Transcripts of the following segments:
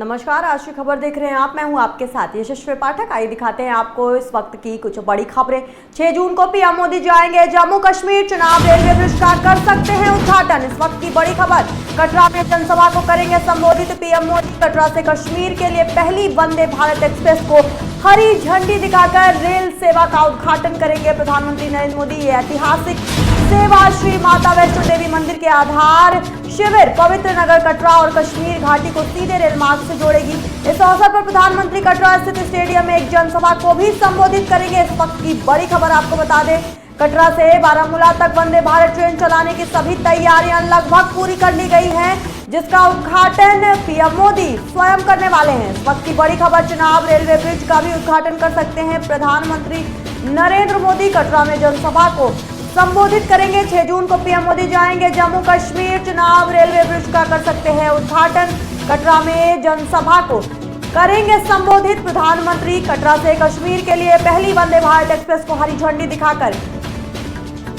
नमस्कार, आज की खबर देख रहे हैं आप। मैं हूं आपके साथ यशस्वी पाठक। आइए दिखाते हैं आपको इस वक्त की कुछ बड़ी खबरें। 6 जून को पीएम मोदी जाएंगे जम्मू कश्मीर, चुनाव रेलवे ब्रिज का कर सकते हैं उद्घाटन। इस वक्त की बड़ी खबर, कटरा में जनसभा को करेंगे संबोधित पीएम मोदी। कटरा से कश्मीर के लिए पहली वंदे भारत एक्सप्रेस को हरी झंडी दिखाकर रेल सेवा का उद्घाटन करेंगे प्रधानमंत्री नरेंद्र मोदी। ये ऐतिहासिक सेवा श्री माता वैष्णो देवी मंदिर के आधार शिविर पवित्र नगर कटरा और कश्मीर घाटी को सीधे रेल मार्ग से जोड़ेगी। इस अवसर पर प्रधानमंत्री कटरा स्थित स्टेडियम में एक जनसभा को भी संबोधित करेंगे। इस वक्त की बड़ी खबर आपको बता दें, कटरा से बारामूला तक वंदे भारत ट्रेन चलाने की सभी तैयारियां लगभग पूरी कर ली गई हैं, जिसका उद्घाटन पीएम मोदी स्वयं करने वाले हैं। इस वक्त की बड़ी खबर, चुनाव रेलवे ब्रिज का भी उद्घाटन कर सकते हैं प्रधानमंत्री नरेंद्र मोदी। कटरा में जनसभा को संबोधित करेंगे। 6 जून को पीएम मोदी जाएंगे जम्मू कश्मीर, चुनाव रेलवे ब्रिज का कर सकते हैं उद्घाटन। कटरा में जनसभा को करेंगे संबोधित प्रधानमंत्री। कटरा से कश्मीर के लिए पहली वंदे भारत एक्सप्रेस को हरी झंडी दिखाकर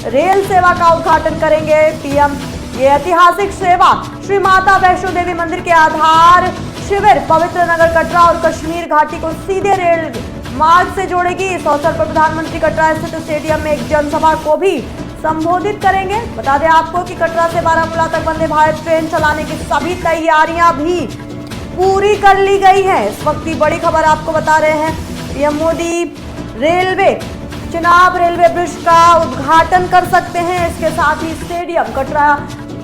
रेल सेवा का उद्घाटन करेंगे पीएम। ये ऐतिहासिक सेवा श्री माता वैष्णो देवी मंदिर के आधार शिविर पवित्र नगर कटरा और कश्मीर घाटी को सीधे रेल मार्ग से जोड़ेगी। इस अवसर पर प्रधानमंत्री कटरा स्थित स्टेडियम में एक जनसभा को भी संबोधित करेंगे। बता दें आपको कि कटरा से बारामूला तक वंदे भारत ट्रेन चलाने की सभी तैयारियां भी पूरी कर ली गई है। इस वक्त की बड़ी खबर आपको बता रहे हैं, पीएम मोदी चुनाव रेलवे ब्रिज का उद्घाटन कर सकते हैं। इसके साथ ही स्टेडियम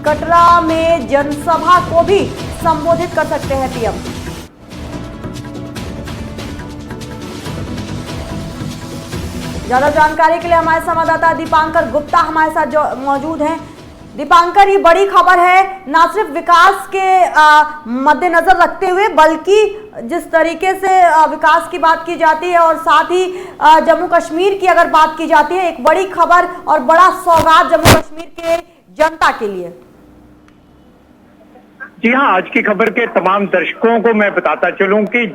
कटरा में जनसभा को भी संबोधित कर सकते हैं पीएम। ज्यादा जानकारी के लिए हमारे संवाददाता दीपांकर गुप्ता हमारे साथ मौजूद हैं। दीपांकर, ये बड़ी खबर है, ना सिर्फ विकास के मद्देनजर रखते हुए, बल्कि जिस तरीके से विकास की बात की जाती है और साथ ही जम्मू कश्मीर की अगर बात की जाती है, एक बड़ी खबर और बड़ा सौगात जम्मू कश्मीर के जनता के लिए। जी हाँ, आज की खबर के तमाम दर्शकों को मैं बताता चलूं कि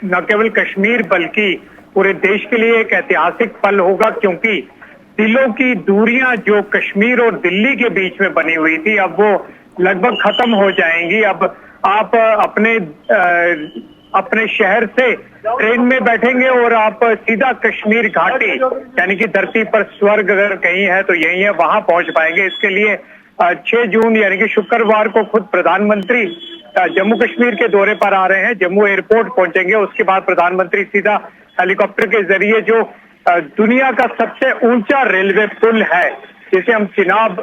न केवल कश्मीर बल्कि पूरे देश के लिए एक ऐतिहासिक पल होगा, क्योंकि दिलों की दूरियां जो कश्मीर और दिल्ली के बीच में बनी हुई थी, अब वो लगभग खत्म हो जाएंगी। अब आप अपने शहर से ट्रेन में बैठेंगे और आप सीधा कश्मीर घाटी, यानी कि धरती पर स्वर्ग अगर कहीं है तो यही है, वहां पहुंच पाएंगे। इसके लिए 6 जून यानी कि शुक्रवार को खुद प्रधानमंत्री जम्मू कश्मीर के दौरे पर आ रहे हैं। जम्मू एयरपोर्ट पहुंचेंगे। उसके बाद प्रधानमंत्री सीधा हेलीकॉप्टर के जरिए जो दुनिया का सबसे ऊंचा रेलवे पुल है, जिसे हम चिनाब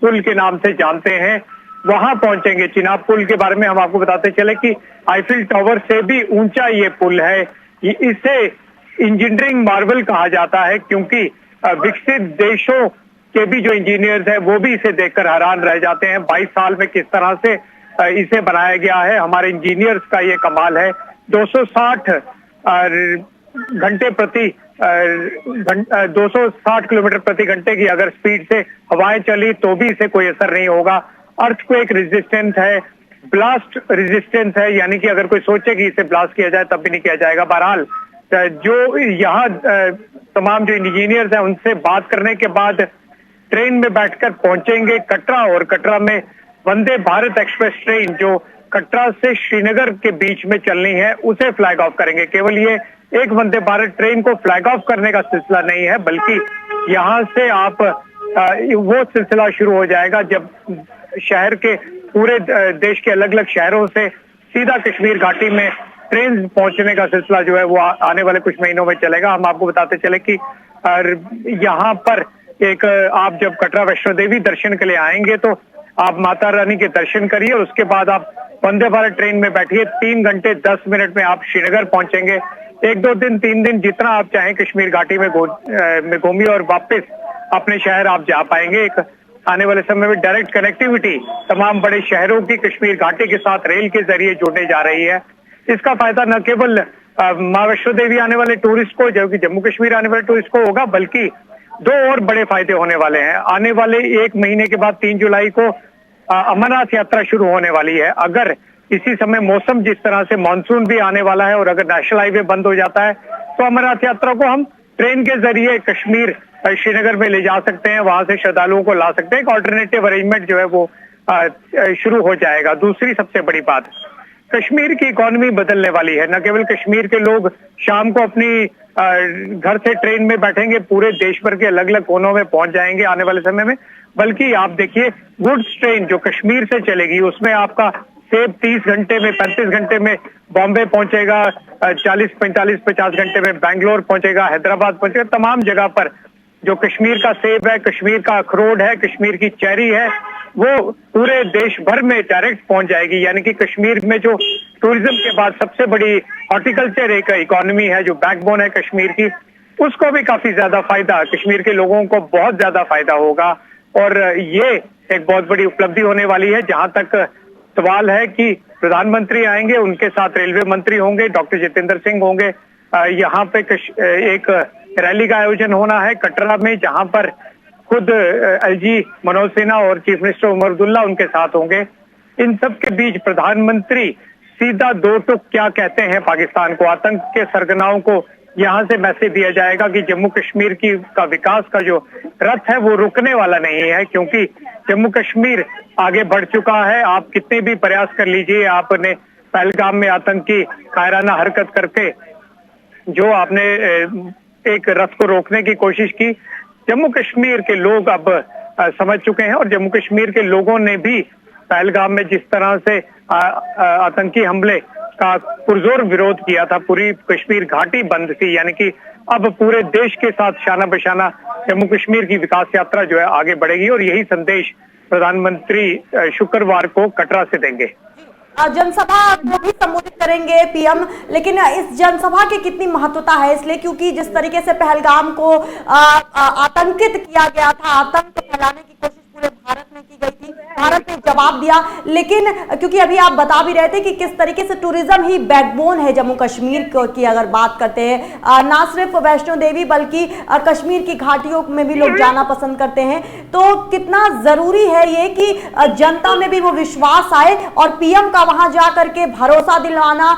पुल के नाम से जानते हैं, वहां पहुंचेंगे। चिनाब पुल के बारे में हम आपको बताते चले कि आईफिल टावर से भी ऊंचा ये पुल है। इसे इंजीनियरिंग मार्वल कहा जाता है, क्योंकि विकसित देशों के भी जो इंजीनियर्स हैं वो भी इसे देखकर हैरान रह जाते हैं। 22 साल में किस तरह से इसे बनाया गया है, हमारे इंजीनियर्स का ये कमाल है। 260 किलोमीटर प्रति घंटे की अगर स्पीड से हवाएं चली तो भी इसे कोई असर नहीं होगा। अर्थक्वेक रेजिस्टेंस है, ब्लास्ट रेजिस्टेंस है, यानी कि अगर कोई सोचे कि इसे ब्लास्ट किया जाए तब भी नहीं किया जाएगा। बहरहाल जो यहाँ तमाम जो इंजीनियर्स हैं उनसे बात करने के बाद ट्रेन में बैठकर पहुंचेंगे कटरा, और कटरा में वंदे भारत एक्सप्रेस ट्रेन जो कटरा से श्रीनगर के बीच में चलनी है उसे फ्लैग ऑफ करेंगे। केवल ये एक वंदे भारत ट्रेन को फ्लैग ऑफ करने का सिलसिला नहीं है, बल्कि यहाँ से आप वो सिलसिला शुरू हो जाएगा जब शहर के पूरे देश के अलग अलग शहरों से सीधा कश्मीर घाटी में ट्रेन पहुंचने का सिलसिला जो है वो आने वाले कुछ महीनों में चलेगा। हम आपको बताते चले कि यहाँ पर एक आप जब कटरा वैष्णो देवी दर्शन के लिए आएंगे तो आप माता रानी के दर्शन करिए, उसके बाद आप वंदे भारत ट्रेन में बैठिए। 3 घंटे 10 मिनट में आप श्रीनगर पहुंचेंगे। 1-2 दिन 3 दिन जितना आप चाहें कश्मीर घाटी में घूमिए और वापस अपने शहर आप जा पाएंगे। एक आने वाले समय में डायरेक्ट कनेक्टिविटी तमाम बड़े शहरों की कश्मीर घाटी के साथ रेल के जरिए जुड़ने जा रही है। इसका फायदा न केवल माँ वैष्णो देवी आने वाले टूरिस्ट को, जो कि जम्मू कश्मीर आने वाले टूरिस्ट को होगा, बल्कि 2 और बड़े फायदे होने वाले हैं। आने वाले 1 महीने के बाद 3 जुलाई को अमरनाथ यात्रा शुरू होने वाली है। अगर इसी समय मौसम जिस तरह से मानसून भी आने वाला है और अगर नेशनल हाईवे बंद हो जाता है तो अमरनाथ यात्रा को हम ट्रेन के जरिए कश्मीर श्रीनगर में ले जा सकते हैं, वहां से श्रद्धालुओं को ला सकते हैं। एक ऑल्टरनेटिव अरेंजमेंट जो है वो शुरू हो जाएगा। दूसरी सबसे बड़ी बात, कश्मीर की इकोनॉमी बदलने वाली है। न केवल कश्मीर के लोग शाम को अपनी घर से ट्रेन में बैठेंगे, पूरे देश भर के अलग अलग कोनों में पहुंच जाएंगे आने वाले समय में, बल्कि आप देखिए गुड्स ट्रेन जो कश्मीर से चलेगी उसमें आपका सेब 30 घंटे में, 35 घंटे में बॉम्बे पहुंचेगा, 40, 45, 50 घंटे में बैंगलोर पहुंचेगा, हैदराबाद पहुंचेगा। तमाम जगह पर जो कश्मीर का सेब है, कश्मीर का अखरोट है, कश्मीर की चेरी है, वो पूरे देश भर में डायरेक्ट पहुंच जाएगी। यानी कि कश्मीर में जो टूरिज्म के बाद सबसे बड़ी हॉर्टिकल्चर एक इकोनॉमी है, जो बैकबोन है कश्मीर की, उसको भी काफी ज्यादा फायदा, कश्मीर के लोगों को बहुत ज्यादा फायदा होगा। और ये एक बहुत बड़ी उपलब्धि होने वाली है। जहां तक सवाल है कि प्रधानमंत्री आएंगे, उनके साथ रेलवे मंत्री होंगे, डॉक्टर जितेंद्र सिंह होंगे। यहाँ पे एक रैली का आयोजन होना है कटरा में, जहां पर खुद एलजी मनोज सिन्हा और चीफ मिनिस्टर उमर अब्दुल्ला उनके साथ होंगे। इन सब के बीच प्रधानमंत्री सीधा दो टूक क्या कहते हैं पाकिस्तान को, आतंक के सरगनाओं को यहां से मैसेज दिया जाएगा कि जम्मू कश्मीर का विकास का जो रथ है वो रुकने वाला नहीं है, क्योंकि जम्मू कश्मीर आगे बढ़ चुका है। आप कितने भी प्रयास कर लीजिए, आपने पहलगाम में आतंकी कायराना हरकत करके जो आपने एक रथ को रोकने की कोशिश की, जम्मू कश्मीर के लोग अब समझ चुके हैं। और जम्मू कश्मीर के लोगों ने भी पहलगाम में जिस तरह से आतंकी हमले का पुरजोर विरोध किया था, पूरी कश्मीर घाटी बंद थी। यानी कि अब पूरे देश के साथ शाना बशाना जम्मू कश्मीर की विकास यात्रा जो है आगे बढ़ेगी, और यही संदेश प्रधानमंत्री शुक्रवार को कटरा से देंगे। जनसभा को भी संबोधित करेंगे पीएम, लेकिन इस जनसभा की कितनी महत्वता है, इसलिए क्योंकि जिस तरीके से पहलगाम को आतंकित किया गया था, आतंक फैलाने की कोशिश पूरे भारत में की गई थी, भारत ने जवाब दिया। लेकिन क्योंकि अभी आप बता भी रहे थे कि किस तरीके से टूरिज्म ही बैकबोन है जम्मू कश्मीर की अगर बात करते हैं, ना सिर्फ वैष्णो देवी बल्कि कश्मीर की घाटियों में भी लोग जाना पसंद करते हैं, तो कितना जरूरी है ये कि जनता में भी वो विश्वास आए और पीएम का वहां जा करके भरोसा दिलवाना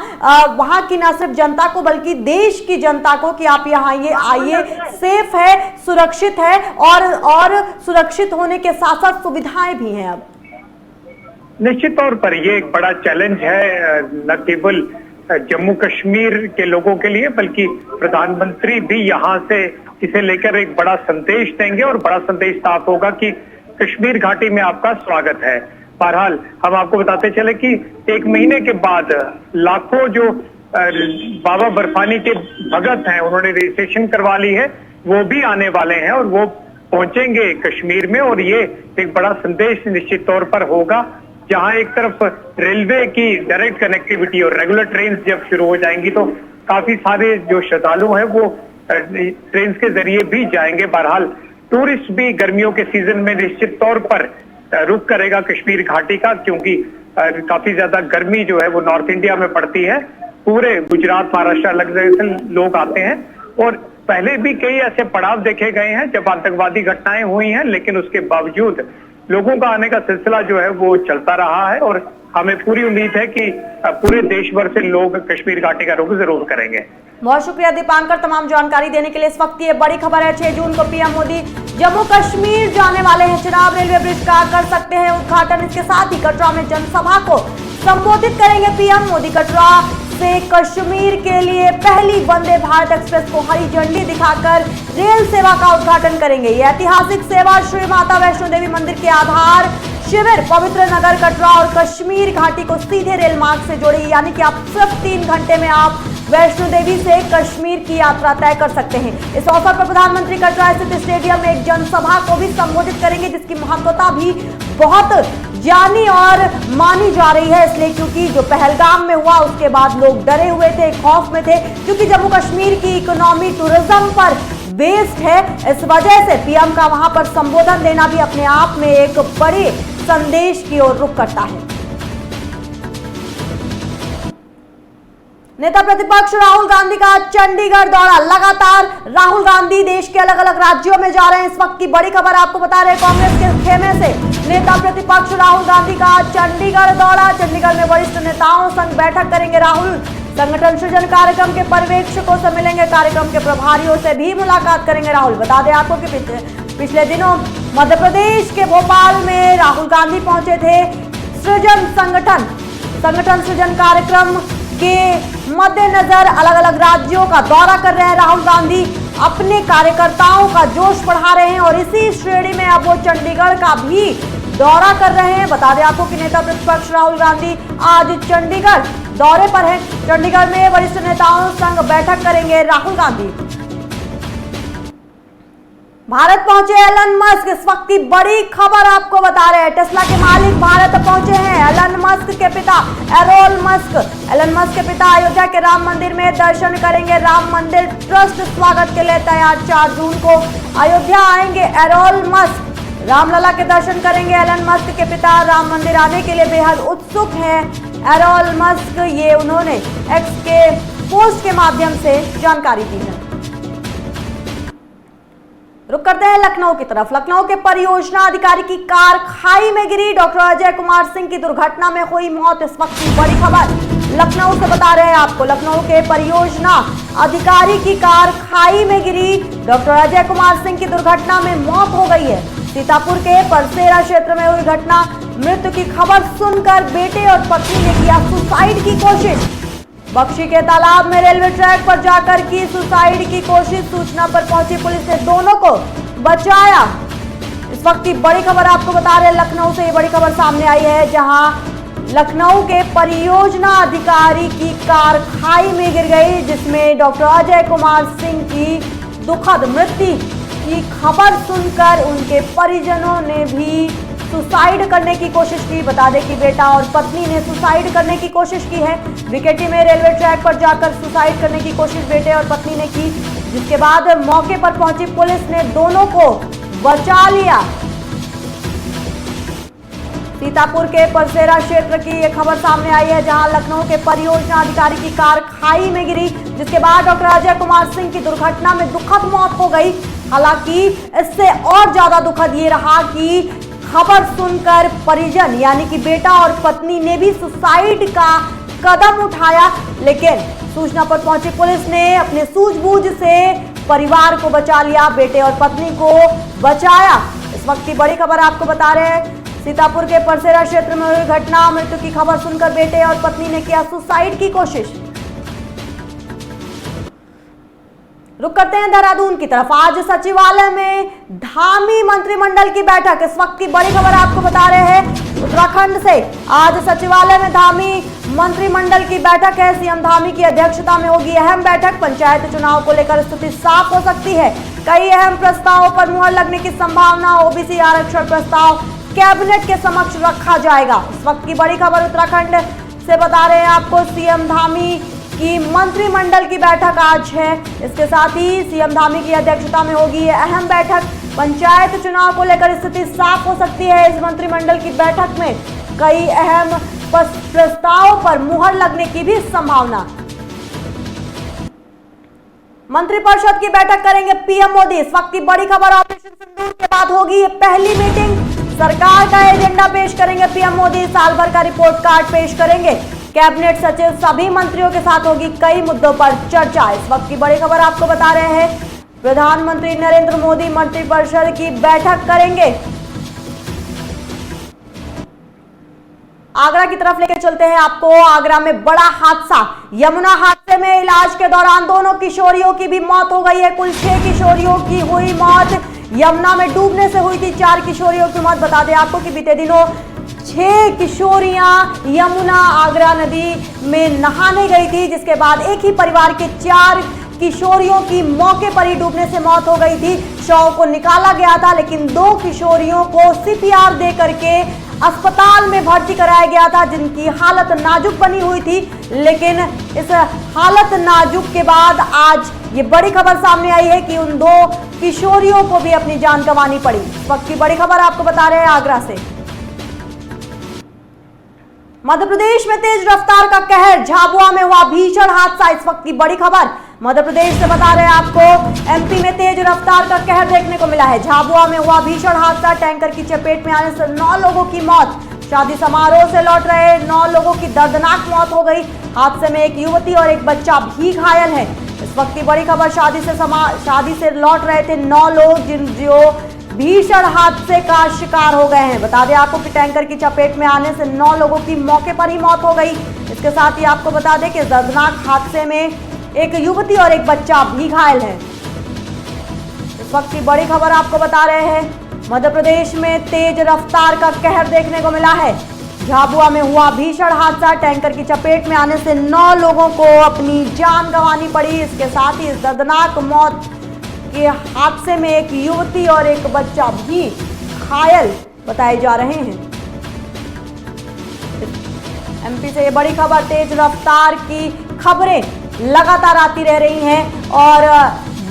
वहां की न सिर्फ जनता को बल्कि देश की जनता को कि आप यहाँ ये आइए, सेफ है, सुरक्षित है, और सुरक्षित होने के साथ साथ सुविधाएं भी हैं। अब निश्चित तौर पर ये एक बड़ा चैलेंज है, न केवल जम्मू कश्मीर के लोगों के लिए बल्कि प्रधानमंत्री भी यहाँ से इसे लेकर एक बड़ा संदेश देंगे, और बड़ा संदेश साफ होगा कि कश्मीर घाटी में आपका स्वागत है। बहरहाल हम आपको बताते चले कि एक महीने के बाद लाखों जो बाबा बर्फानी के भगत हैं, उन्होंने रजिस्ट्रेशन करवा ली है, वो भी आने वाले हैं और वो पहुंचेंगे कश्मीर में। और ये एक बड़ा संदेश निश्चित तौर पर होगा, जहां एक तरफ रेलवे की डायरेक्ट कनेक्टिविटी और रेगुलर ट्रेन जब शुरू हो जाएंगी तो काफी सारे जो श्रद्धालु हैं वो ट्रेन के जरिए भी जाएंगे। बहरहाल टूरिस्ट भी गर्मियों के सीजन में निश्चित तौर पर रुख करेगा कश्मीर घाटी का, क्योंकि काफी ज्यादा गर्मी जो है वो नॉर्थ इंडिया में पड़ती है। पूरे गुजरात, महाराष्ट्र अलग जगह से लोग आते हैं, और पहले भी कई ऐसे पड़ाव देखे गए हैं जब आतंकवादी घटनाएं हुई हैं, लेकिन उसके बावजूद लोगों का आने का सिलसिला जो है वो चलता रहा है। और हमें पूरी उम्मीद है कि पूरे देश भर से लोग कश्मीर घाटी का रुख जरूर करेंगे। बहुत शुक्रिया दीपांकर तमाम जानकारी देने के लिए। इस वक्त ये बड़ी खबर है, 6 जून को पीएम मोदी जम्मू कश्मीर जाने वाले हैं। चिनाब रेलवे ब्रिज का कर सकते हैं उद्घाटन। इसके साथ ही कटरा में जनसभा को संबोधित करेंगे पीएम मोदी। कटरा से कश्मीर के लिए पहली वंदे भारत एक्सप्रेस को हरी झंडी दिखाकर रेल सेवा का उद्घाटन करेंगे। ये ऐतिहासिक सेवा श्री माता वैष्णो देवी मंदिर के आधार शिविर पवित्र नगर कटरा और कश्मीर घाटी को सीधे रेल मार्ग से जोड़ेगी, यानी कि आप सिर्फ 3 घंटे में आप वैष्णो देवी से कश्मीर की यात्रा तय कर सकते हैं। इस अवसर पर प्रधानमंत्री कटरा स्थित स्टेडियम में एक जनसभा को भी संबोधित करेंगे, जिसकी महत्वता भी बहुत जानी और मानी जा रही है, इसलिए क्योंकि जो पहलगाम में हुआ उसके बाद लोग डरे हुए थे, खौफ में थे, क्योंकि जम्मू कश्मीर की इकोनॉमी टूरिज्म पर बेस्ड है। इस वजह से पीएम का वहां पर संबोधन देना भी अपने आप में एक बड़े संदेश की ओर रुख करता है। नेता प्रतिपक्ष राहुल गांधी का चंडीगढ़ दौरा लगातार। राहुल गांधी देश के अलग अलग राज्यों में जा रहे हैं। इस वक्त की बड़ी खबर आपको बता रहे हैं कांग्रेस के खेमे से। नेता प्रतिपक्ष राहुल गांधी का चंडीगढ़ दौरा। चंडीगढ़ में वरिष्ठ नेताओं संग बैठक करेंगे राहुल। संगठन सृजन कार्यक्रम के पर्यवेक्षकों से मिलेंगे, कार्यक्रम के प्रभारियों से भी मुलाकात करेंगे राहुल। बता दें आपको कि पिछले दिनों मध्य प्रदेश के भोपाल में राहुल गांधी पहुंचे थे। सृजन संगठन संगठन सृजन कार्यक्रम के मद्देनजर अलग अलग राज्यों का दौरा कर रहे हैं राहुल गांधी, अपने कार्यकर्ताओं का जोश बढ़ा रहे हैं और इसी श्रेणी में अब वो चंडीगढ़ का भी दौरा कर रहे हैं। बता दें आपको कि नेता प्रतिपक्ष राहुल गांधी आज चंडीगढ़ दौरे पर हैं। चंडीगढ़ में वरिष्ठ नेताओं संग बैठक करेंगे राहुल गांधी। भारत पहुंचे एलन मस्क, इस वक्त की बड़ी खबर आपको बता रहे हैं। टेस्ला के मालिक भारत पहुंचे हैं। एलन मस्क के पिता एलन मस्क के पिता अयोध्या के राम मंदिर में दर्शन करेंगे। राम मंदिर ट्रस्ट स्वागत के लिए तैयार। 4 जून को अयोध्या आएंगे एरोल मस्क, रामलला के दर्शन करेंगे। एलन मस्क के पिता राम मंदिर आने के लिए बेहद उत्सुक हैं। एरोल मस्क, ये उन्होंने एक्स के पोस्ट के माध्यम से जानकारी दी है। रुक करते हैं लखनऊ की तरफ। लखनऊ के परियोजना अधिकारी की कार खाई में गिरी। डॉक्टर अजय कुमार सिंह की दुर्घटना में हुई मौत, इस वक्त की बड़ी खबर लखनऊ से बता रहे हैं आपको। लखनऊ के परियोजना अधिकारी की कार खाई में गिरी। डॉक्टर अजय कुमार सिंह की दुर्घटना में मौत हो गई है। सीतापुर के परसेरा क्षेत्र में हुई घटना। मृत्यु की खबर सुनकर बेटे और पत्नी ने किया सुसाइड की कोशिश। बख्शी के तालाब में रेलवे ट्रैक पर जाकर की सुसाइड की कोशिश। सूचना पर पहुंची पुलिस ने दोनों को बचाया। इस वक्त की बड़ी खबर आपको बता रहे हैं लखनऊ से। ये बड़ी खबर सामने आई है, जहां लखनऊ के परियोजना अधिकारी की कार खाई में गिर गई, जिसमें डॉक्टर अजय कुमार सिंह की दुखद मृत्यु की खबर सुनकर उनके परिजनों ने भी सुसाइड करने की कोशिश की। बता दें कि बेटा और पत्नी ने सुसाइड करने की कोशिश की है। बीकेटी में रेलवे ट्रैक पर जाकर सुसाइड करने की कोशिश बेटे और पत्नी ने की, जिसके बाद मौके पर पहुंची पुलिस ने दोनों को बचा लिया। सीतापुर के परसेरा क्षेत्र की यह खबर सामने आई है, जहां लखनऊ के परियोजना अधिकारी की कार खाई में गिरी, जिसके बाद डॉक्टर अजय कुमार सिंह की दुर्घटना में दुखद मौत हो गई। हालांकि इससे और ज्यादा दुखद ये रहा कि खबर सुनकर परिजन यानी कि बेटा और पत्नी ने भी सुसाइड का कदम उठाया, लेकिन सूचना पर पहुंची पुलिस ने अपने सूझबूझ से परिवार को बचा लिया, बेटे और पत्नी को बचाया। इस वक्त की बड़ी खबर आपको बता रहे हैं। सीतापुर के परसेरा क्षेत्र में हुई घटना। मृत्यु की खबर सुनकर बेटे और पत्नी ने किया सुसाइड की कोशिश। रुक करते हैं देहरादून की तरफ। आज सचिवालय में धामी मंत्रिमंडल की बैठक, इस वक्त की बड़ी खबर आपको बता रहे हैं उत्तराखंड से। आज सचिवालय में धामी मंत्रिमंडल की बैठक है। सीएम धामी की अध्यक्षता में होगी अहम बैठक। पंचायत चुनाव को लेकर स्थिति साफ हो सकती है। कई अहम प्रस्तावों पर मुहर लगने की संभावना। ओबीसी आरक्षण प्रस्ताव कैबिनेट के समक्ष रखा जाएगा। इस वक्त की बड़ी खबर उत्तराखंड से बता रहे हैं आपको। सीएम धामी की मंत्रिमंडल की बैठक आज है। इसके साथ ही सीएम धामी की अध्यक्षता में होगी यह अहम बैठक। पंचायत चुनाव को लेकर स्थिति साफ हो सकती है। इस मंत्रिमंडल की बैठक में कई अहम प्रस्तावों पर मुहर लगने की भी संभावना। मंत्रिपरिषद की बैठक करेंगे पीएम मोदी। इस वक्त की बड़ी खबर ऑपरेशन सिंदूर के बाद होगी ये पहली मीटिंग। सरकार का एजेंडा पेश करेंगे पीएम मोदी। साल भर का रिपोर्ट कार्ड पेश करेंगे। कैबिनेट सचिव सभी मंत्रियों के साथ होगी कई मुद्दों पर चर्चा। इस वक्त की बड़ी खबर आपको बता रहे हैं प्रधानमंत्री नरेंद्र मोदी मंत्रिपरिषद की बैठक करेंगे। आगरा की तरफ लेकर चलते हैं आपको। आगरा में बड़ा हादसा। यमुना हादसे में इलाज के दौरान दोनों किशोरियों की भी मौत हो गई है। कुल 6 किशोरियों की हुई मौत यमुना में डूबने से हुई थी। 4 किशोरियों की मौत। बता दें आपको कि बीते दिनों 6 किशोरियां यमुना आगरा नदी में नहाने गई थी, जिसके बाद एक ही परिवार के 4 किशोरियों की मौके पर ही डूबने से मौत हो गई थी। शव को निकाला गया था, लेकिन 2 किशोरियों को सीपीआर दे करके अस्पताल में भर्ती कराया गया था, जिनकी हालत नाजुक बनी हुई थी। लेकिन इस हालत नाजुक के बाद आज ये बड़ी खबर सामने आई है कि उन 2 किशोरियों को भी अपनी जान गंवानी पड़ी। इस वक्त की बड़ी खबर आपको बता रहे हैं आगरा से। मध्य प्रदेश में तेज रफ्तार का कहर। झाबुआ में हुआ भीषण हादसा। इस वक्त की बड़ी खबर मध्य प्रदेश से बता रहे हैं आपको। एमपी में तेज रफ्तार का कहर देखने को मिला है। झाबुआ में हुआ भीषण हादसा। टैंकर की चपेट में आने से 9 लोगों की मौत। शादी समारोह से लौट रहे 9 लोगों की दर्दनाक मौत हो गई। हादसे में एक युवती और एक बच्चा भी घायल है। इस वक्त की बड़ी खबर शादी से लौट रहे थे 9 लोग, जो भीषण हादसे का शिकार हो गए हैं। बता दें आपको कि टैंकर की चपेट में आने से 9 लोगों की मौके पर ही मौत हो गई। इसके साथ ही आपको बता दें कि दर्दनाक हादसे में एक युवती और एक बच्चा भी घायल है। इस वक्त की बड़ी खबर आपको बता रहे हैं, मध्य प्रदेश में तेज रफ्तार का कहर देखने को मिला है। झाबुआ में हुआ भीषण हादसा, टैंकर की चपेट में आने से 9 लोगों को अपनी जान गंवानी पड़ी। इसके साथ ही इस दर्दनाक मौत के हादसे में एक युवती और एक बच्चा भी घायल बताए जा रहे हैं। एमपी से ये बड़ी खबर, तेज रफ्तार की खबरें लगातार आती रह रही हैं और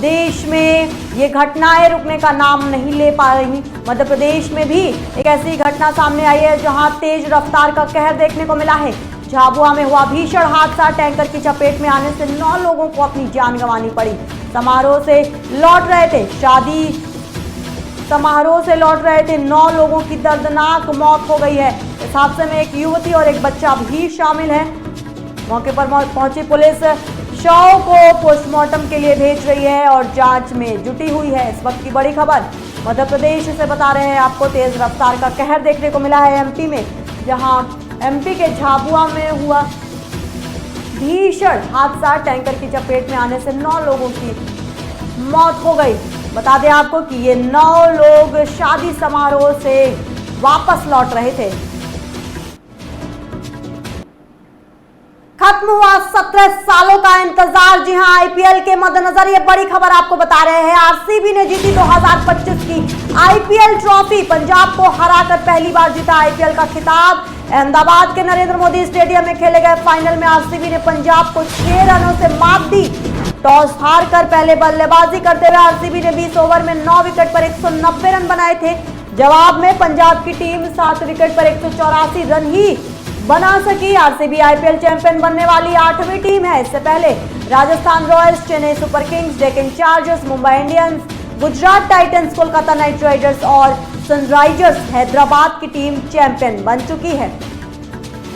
देश में ये घटनाएं रुकने का नाम नहीं ले पा रही। मध्य प्रदेश में भी एक ऐसी घटना सामने आई है जहां तेज रफ्तार का कहर देखने को मिला है। झाबुआ में हुआ भीषण हादसा, टैंकर की चपेट में आने से 9 लोगों को अपनी जान गंवानी पड़ी। समारोह से लौट रहे थे, शादी समारोह से लौट रहे थे 9 लोगों की दर्दनाक मौत हो गई है। इस हादसे में एक युवती और एक बच्चा भी शामिल है। मौके पर पहुंची पुलिस शव को पोस्टमार्टम के लिए भेज रही है और जांच में जुटी हुई है। इस वक्त की बड़ी खबर मध्य प्रदेश से बता रहे हैं आपको, तेज रफ्तार का कहर देखने को मिला है एमपी में, जहां एमपी के झाबुआ में हुआ भीषण हादसा, टैंकर की चपेट में आने से 9 लोगों की मौत हो गई। बता दें आपको कि ये 9 लोग शादी समारोह से वापस लौट रहे थे। खत्म हुआ 17 सालों का इंतजार। जी हां, आईपीएल के मद्देनजर ये बड़ी खबर आपको बता रहे हैं। आरसीबी ने जीती 2025 की आईपीएल ट्रॉफी। पंजाब को हराकर पहली बार जीता आईपीएल का खिताब। अहमदाबाद के नरेंद्र मोदी स्टेडियम में खेले गए फाइनल में आरसीबी ने पंजाब को 6 रनों से मात दी। टॉस हारकर पहले बल्लेबाजी करते हुए आरसीबी ने 20 ओवर में 9 विकेट पर 190 रन बनाए थे। जवाब में पंजाब की टीम 7 विकेट पर 184 रन ही बना सकी। आरसीबी आईपीएल चैंपियन बनने वाली 8वीं टीम है। इससे पहले Rajasthan Royals, Chennai super Kings, Deccan chargers, Mumbai Indians, Gujarat Titans, Kolkata night Riders और सनराइजर्स हैदराबाद की टीम चैंपियन बन चुकी है।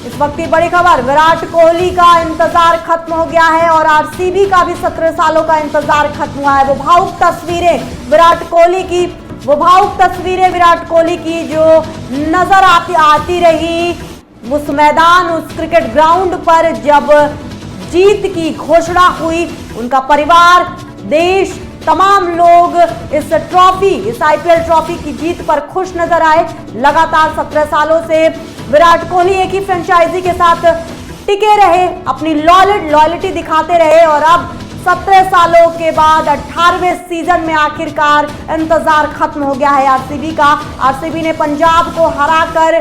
इस वक्त की बड़ी खबर, विराट कोहली का इंतजार खत्म हो गया है और आरसीबी का भी 17 सालों का इंतजार खत्म हुआ है। वो भावुक तस्वीरें विराट कोहली की जो नजर आती रही उस मैदान, उस क्रिकेट ग्राउंड पर जब जीत की घोषणा हुई, उनका परिवार, देश, तमाम लोग इस आईपीएल ट्रॉफी की जीत पर खुश नजर आए। लगातार 17 सालों से विराट कोहली एक ही फ्रेंचाइजी के साथ टिके रहे, अपनी लॉयल्टी दिखाते रहे और अब 17 सालों के बाद 18वें सीजन में आखिरकार इंतजार खत्म हो गया है आरसीबी का। आरसीबी ने पंजाब को हराकर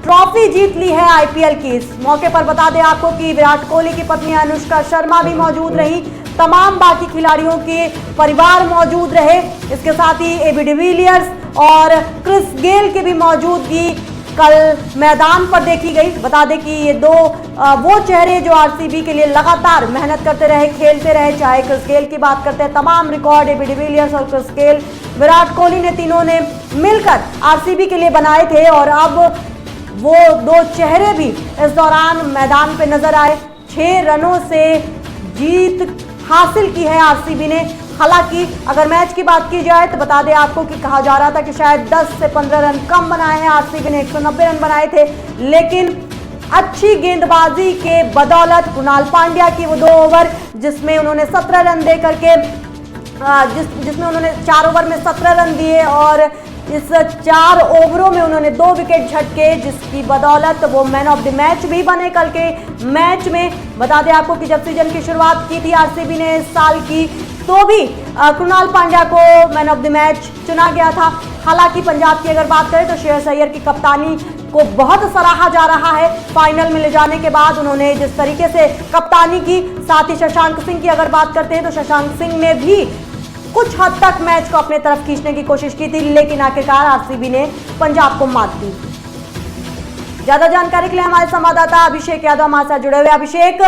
ट्रॉफी जीत ली है आईपीएल की। इस मौके पर बता दें आपको कि विराट कोहली की पत्नी अनुष्का शर्मा भी मौजूद रही, तमाम बाकी खिलाड़ियों के परिवार मौजूद रहे। इसके साथ ही एबी डिविलियर्स और क्रिस गेल की भी मौजूदगी कल मैदान पर देखी गई। बता दें कि ये दो वो चेहरे जो आरसीबी के लिए लगातार मेहनत करते रहे, खेलते रहे। चाहे क्रिस गेल की बात करते हैं, तमाम रिकॉर्ड एबी डिविलियर्स और क्रिस गेल, विराट कोहली ने तीनों ने मिलकर आरसीबी के लिए बनाए थे और अब वो दो चेहरे भी इस दौरान मैदान पे नजर आए। 6 रनों से जीत हासिल की है आरसीबी ने। हालांकि अगर मैच की बात की जाए तो बता दें आपको कि कहा जा रहा था कि शायद 10 से 15 रन कम बनाए हैं, आरसीबी ने 190 रन बनाए थे। लेकिन अच्छी गेंदबाजी के बदौलत कृणाल पांड्या की वो 2 ओवर जिसमें उन्होंने 17 रन दे करके जिसमें उन्होंने 4 ओवर में 17 रन दिए और इस 4 ओवरों में उन्होंने 2 विकेट झटके, जिसकी बदौलत वो मैन ऑफ द मैच भी बने कल के मैच में। बता दें आपको कि जब सीजन की शुरुआत की थी आरसीबी ने इस साल की, तो भी कृणाल पांड्या को मैन ऑफ द मैच चुना गया था। हालांकि पंजाब की अगर बात करें तो श्रेयस अय्यर की कप्तानी को बहुत सराहा जा रहा है। फाइनल में ले जाने के बाद उन्होंने जिस तरीके से कप्तानी की, साथ ही शशांक सिंह की अगर बात करते हैं तो शशांक सिंह ने भी कुछ हद तक मैच को अपने तरफ खींचने की कोशिश की थी, लेकिन आखिरकार आरसीबी ने पंजाब को मात दी। ज्यादा जानकारी के लिए हमारे संवाददाता अभिषेक यादव हमारे साथ जुड़े हुए। अभिषेक,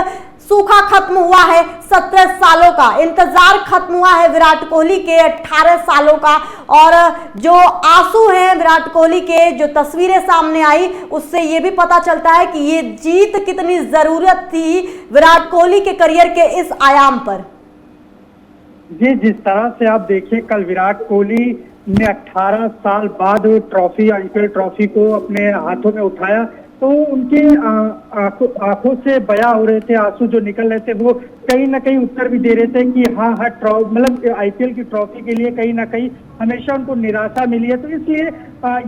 सूखा खत्म हुआ है, 17 सालों का इंतजार खत्म हुआ है विराट कोहली के 18 सालों का, और जो आंसू हैं विराट कोहली के, जो तस्वीरें सामने आई, उससे ये भी पता चलता है कि ये जीत कितनी जरूरत थी विराट कोहली के करियर के इस आयाम पर। जी, जिस तरह से आप देखिए कल विराट कोहली ने 18 साल बाद ट्रॉफी, आईपीएल ट्रॉफी को अपने हाथों में उठाया, तो उनके आंखों से बयां हो रहे थे, आंसू जो निकल रहे थे, वो कहीं ना कहीं उत्तर भी दे रहे थे कि हाँ हाँ मतलब आईपीएल की ट्रॉफी के लिए कहीं ना कहीं हमेशा उनको निराशा मिली है। तो इसलिए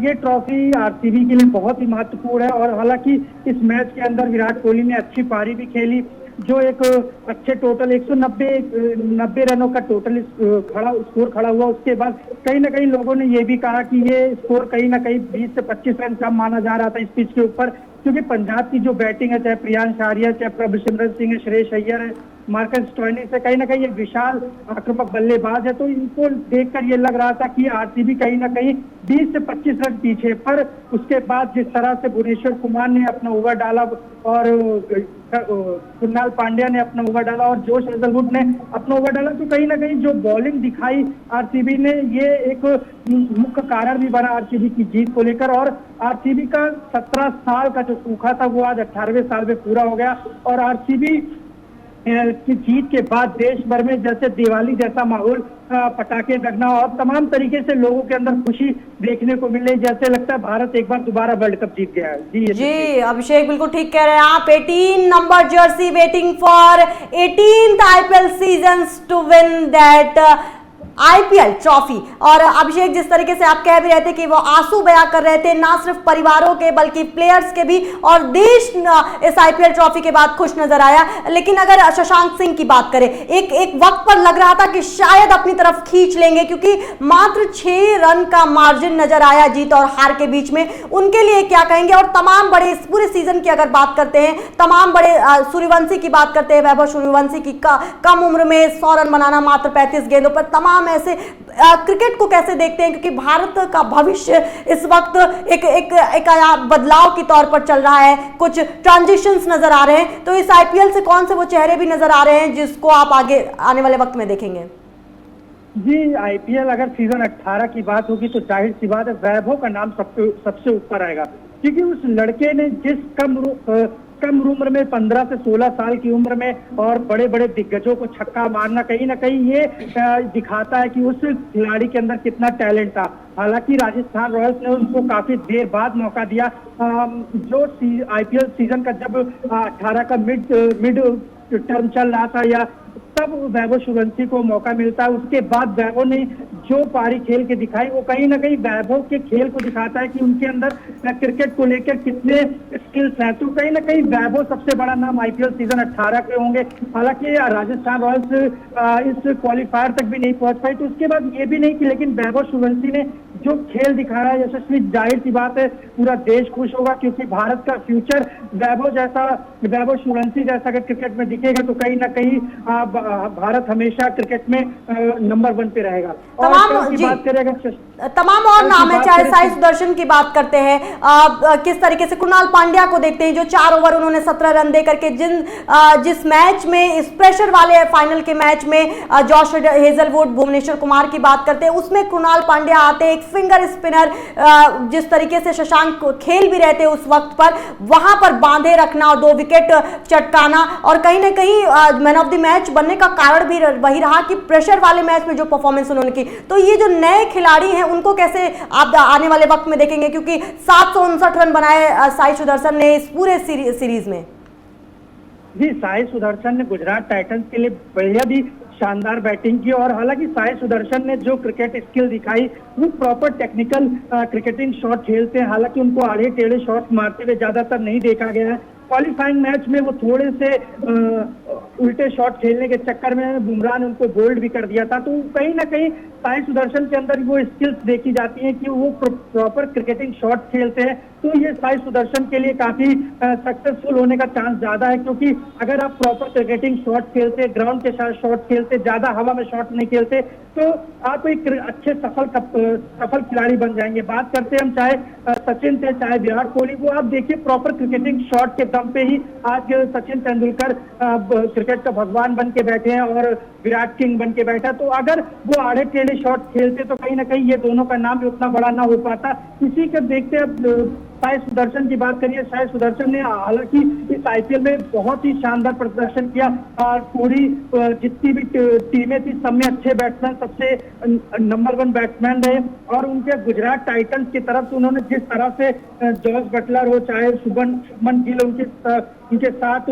ये ट्रॉफी आरसीबी के लिए बहुत ही महत्वपूर्ण है। और हालांकि इस मैच के अंदर विराट कोहली ने अच्छी पारी भी खेली, जो एक अच्छे टोटल 190 रनों का टोटल स्कोर खड़ा हुआ। उसके बाद कहीं ना कहीं लोगों ने ये भी कहा कि ये स्कोर कहीं ना कहीं 20 से 25 रन कम माना जा रहा था इस पिच के ऊपर, क्योंकि पंजाब की जो बैटिंग है, चाहे प्रियांश आर्या, चाहे प्रभसिमरन सिंह है, श्रेयस अय्यर है, मार्कस स्टोइनिस है, कहीं ना कहीं एक विशाल आक्रामक बल्लेबाज है। तो इनको देखकर ये लग रहा था कि आरसीबी कहीं ना कहीं 20 से 25 रन पीछे। पर उसके बाद जिस तरह से भुवनेश्वर कुमार ने अपना ओवर डाला और कृणाल पांड्या ने अपना ओवर डाला और जोश हेजलवुड ने अपना ओवर डाला, तो कहीं ना कहीं जो बॉलिंग दिखाई आरसीबी ने, ये एक मुख्य कारण भी बना आरसीबी की जीत को लेकर। और आरसीबी का 17 साल का जो सूखा था वो आज 18वें साल में पूरा हो गया। और आरसीबी की जीत के बाद देश भर में जैसे दिवाली जैसा माहौल, पटाखे लगना और तमाम तरीके से लोगों के अंदर खुशी देखने को मिले, जैसे लगता है भारत एक बार दोबारा वर्ल्ड कप जीत गया है। जी अभिषेक बिल्कुल ठीक कह रहे हैं आप। 18 number Jersey waiting for 18th IPL season two win that IPL trophy. और अभिषेक जिस तरीके से आप कह भी रहे थे कि वो आंसू बयां कर रहे थे, ना सिर्फ परिवारों के बल्कि प्लेयर्स के भी, और देश इस आईपीएल ट्रॉफी के बाद खुश नजर आया। लेकिन अगर शशांक सिंह की बात करें, एक वक्त पर लग रहा था कि शायद अपनी तरफ खींच लेंगे, क्योंकि मात्र 6 रन का मार्जिन नजर आया जीत और हार के बीच में। उनके लिए क्या कहेंगे? और तमाम बड़े इस पूरे सीजन की अगर बात करते हैं, तमाम बड़े सूर्यवंशी की बात करते हैं, वैभव सूर्यवंशी की कम उम्र में 100 रन बनाना मात्र 35 गेंदों पर, तमाम ऐसे क्रिकेट को कैसे देखते हैं? क्योंकि भारत का भविष्य इस वक्त एक बदलाव की तौर पर चल रहा है, कुछ ट्रांजिशंस नजर आ रहे हैं। तो इस आईपीएल से कौन से वो चेहरे भी नजर आ रहे हैं जिसको आप आगे आने वाले वक्त में देखेंगे? जी, आईपीएल अगर सीजन 18 की बात होगी तो जाहिर सी बात है वैभव का नाम सबसे ऊपर आएगा, क्योंकि उस लड़के ने जिस कम उम्र में 15 से 16 साल की उम्र में और बड़े बड़े दिग्गजों को छक्का मारना, कहीं ना कहीं ये दिखाता है कि उस खिलाड़ी के अंदर कितना टैलेंट था। हालांकि राजस्थान रॉयल्स ने उसको काफी देर बाद मौका दिया। जो आईपीएल सीजन का जब 18 का मिड टर्म चल रहा था, या तब वैभव सूर्यवंशी को मौका मिलता है। उसके बाद वैभव ने जो पारी खेल के दिखाई, वो कहीं ना कहीं वैभव के खेल को दिखाता है कि उनके अंदर क्रिकेट को लेकर कितने स्किल्स हैं। तो कहीं ना कहीं वैभव सबसे बड़ा नाम आईपीएल सीजन 18 के होंगे। हालांकि राजस्थान रॉयल्स इस क्वालिफायर तक भी नहीं पहुंच पाई, तो उसके बाद ये भी नहीं कि लेकिन वैभव सूर्यवंशी ने जो खेल दिखाया है यशस्वी, जाहिर सी बात है पूरा देश खुश होगा, क्योंकि भारत का फ्यूचर वैभव सूर्यवंशी जैसा अगर क्रिकेट में दिखेगा तो कहीं ना कहीं भारत हमेशा क्रिकेट में नंबर 1 पे रहेगा। तमाम और नाम है, चाहे साई सुदर्शन की बात करते हैं, किस तरीके से कृणाल पांड्या को देखते हैं, जो 4 ओवर उन्होंने 17 रन देकर के जिस मैच में, इस प्रेशर वाले फाइनल के मैच में जोश हेजलवुड, भुवनेश्वर कुमार की बात करते हैं, उसमें कृणाल पांड्या आते हैं, एक फिंगर स्पिनर, जिस तरीके से शशांक खेल भी रहते उस वक्त पर, वहां पर बांधे रखना और 2 विकेट चटकाना, और कहीं ना कहीं मैन ऑफ द मैच बनने का कारण भी वही रहा कि प्रेशर वाले मैच में जो परफॉर्मेंस उन्होंने की। तो ये जो नए खिलाड़ी हैं उनको कैसे आप आने वाले वक्त में देखेंगे? क्योंकि 759 रन बनाए साई सुदर्शन ने इस पूरे सीरीज में। जी, साई सुदर्शन ने गुजरात टाइटंस के लिए बेहद ही शानदार बैटिंग की, और हालांकि साई सुदर्शन ने जो क्रिकेट स्किल दिखाई वो प्रॉपर टेक्निकल क्रिकेटिंग शॉट खेलते हैं। हालांकि उनको आड़े टेढ़े शॉट मारते हुए ज्यादातर नहीं देखा गया है। क्वालिफाइंग मैच में वो थोड़े से उल्टे शॉट खेलने के चक्कर में बुमराह ने उनको बोल्ड भी कर दिया था। तो कहीं ना कहीं साई सुदर्शन के अंदर वो स्किल्स देखी जाती हैं कि वो प्रॉपर क्रिकेटिंग शॉट खेलते हैं। तो ये साई सुदर्शन के लिए काफी सक्सेसफुल होने का चांस ज्यादा है, क्योंकि अगर आप प्रॉपर क्रिकेटिंग शॉट खेलते, ग्राउंड के साथ शॉट खेलते, ज्यादा हवा में शॉट नहीं खेलते, तो आप एक अच्छे सफल खिलाड़ी बन जाएंगे। बात करते हैं हम चाहे सचिन थे चाहे विराट कोहली, वो आप देखिए प्रॉपर क्रिकेटिंग शॉट के दम पे ही आज सचिन तेंदुलकर क्रिकेट का भगवान बन के बैठे हैं और विराट किंग बन के बैठा। तो अगर वो आड़े टेढ़े शॉट खेलते तो कहीं ना कहीं ये दोनों का नाम भी उतना बड़ा ना हो पाता। इसी के देखते साई सुदर्शन की बात करिए, साई सुदर्शन ने हालांकि इस आईपीएल में बहुत ही शानदार प्रदर्शन किया और पूरी जितनी भी टीमें थी सब में अच्छे बैट्समैन, सबसे नंबर 1 बैट्समैन रहे। और उनके गुजरात टाइटंस की तरफ से उन्होंने जिस तरह से जॉस बटलर हो चाहे शुभमन गिल उनके साथ